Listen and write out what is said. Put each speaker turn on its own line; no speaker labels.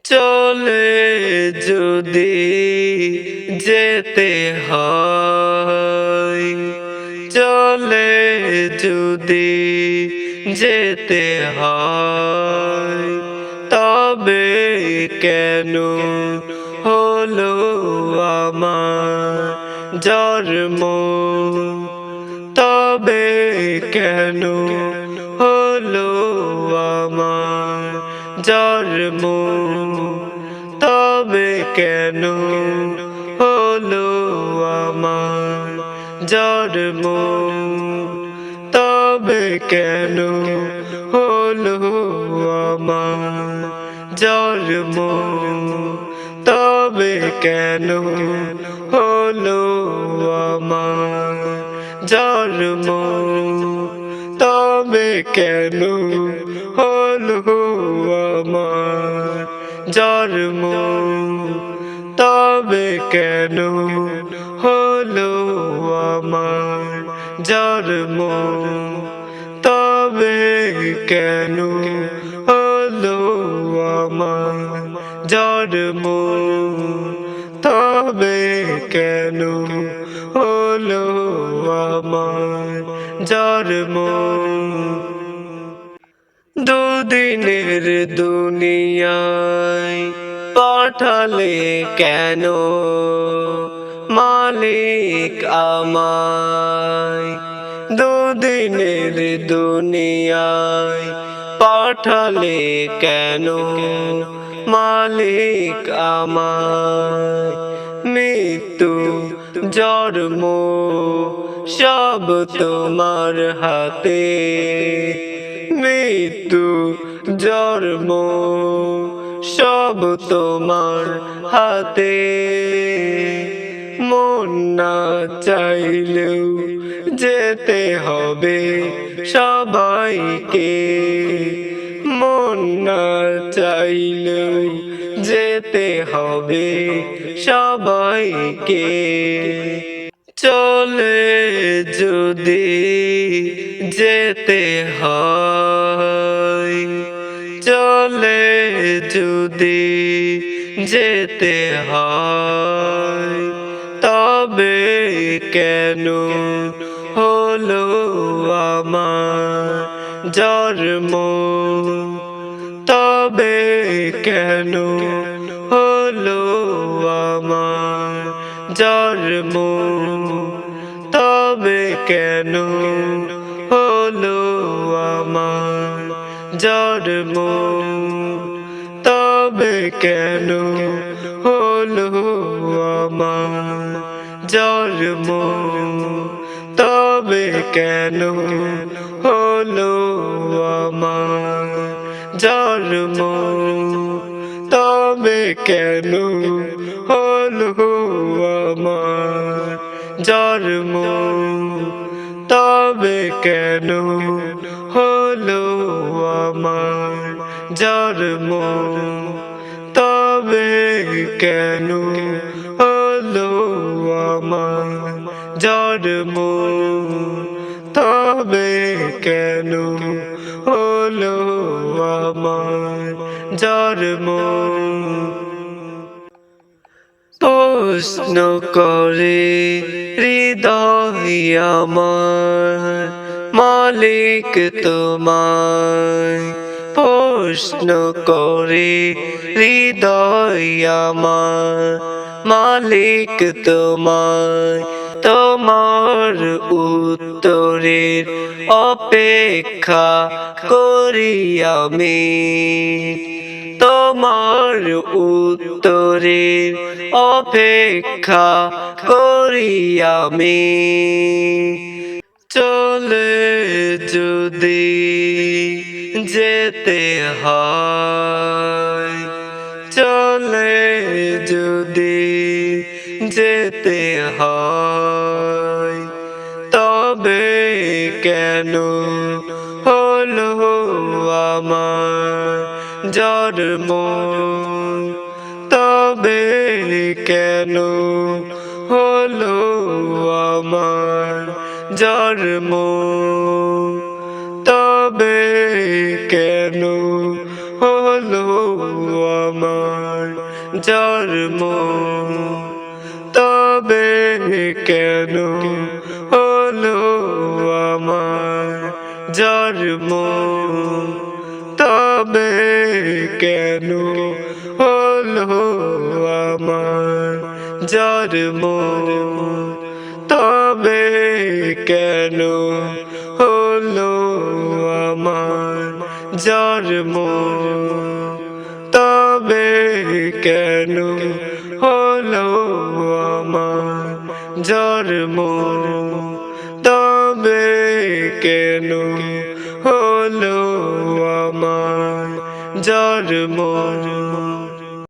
চলে যদি যেতে হয়, চলে যদি যেতে হয়, তবে কেন হলো আমার জন্ম? তবে কেন হলো আমার জন্ম? তবে কেন হলো আমার জন্ম? তবে কেন হলো আমার জন্ম? তবে কেন হলো আমার জন্ম? তবে কেন হলো আমার জন্ম? তবে কেন হলো আমার জন্ম? তবে কেন হলো আমার জন্ম? তবে কেন হলো আমার জন্ম? দুদিনের দুনিয়ায় পাঠালে কেন মালিক আমায়? দুদিনের দুনিয়ায় পাঠালে কেন মালিক আমায়? মৃত্যু জন্ম সব তোমার হাতে, মৃত্যু জন্ম সব তোমার হাতে। মন না চাইলেও যেতে হবে সবাইকে, মন না চাইলেও যেতে হবে সবাইকে। চলে যদি যেতে হয়, চলে যদি যেতে হয়, তবে কেন হলো আমার জন্ম? তবে কেন হলো আমার জন্ম? তবে কেন হলো আমার জন্ম? তবে কেন হলো আমার জন্ম? তবে কেন হলো আমার জন্ম? তবে কেন হলো আমার জন্ম? তবে কেন হলো আমার জন্ম? তবে কেন হলো আমার জন্ম? তবে কেন হলো আমার জন্ম? প্রশ্ন করে হৃদয় আমার মালিক তোমায়, প্রশ্ন করে হৃদয় আমার মালিক তোমায়। তোমার উত্তরের অপেক্ষা করি আমি, তোমার উত্তরের অপেক্ষা করি আমি। চলে যদি যেতে হয়, চলে যদি যেতে হয়, তবে কেন হলো আমার জন্ম? তবে কেন হলো আমার জন্ম? তবে কেন হলো হলো আমার জন্ম, তবে কেন হলো আমার জন্ম, তবে কেন হলো আমার জন্ম, তবে কেন হলো আমার জন্ম, তবে কেন হলো আমার জন্ম, তবে কেন হলো আমার জন্ম।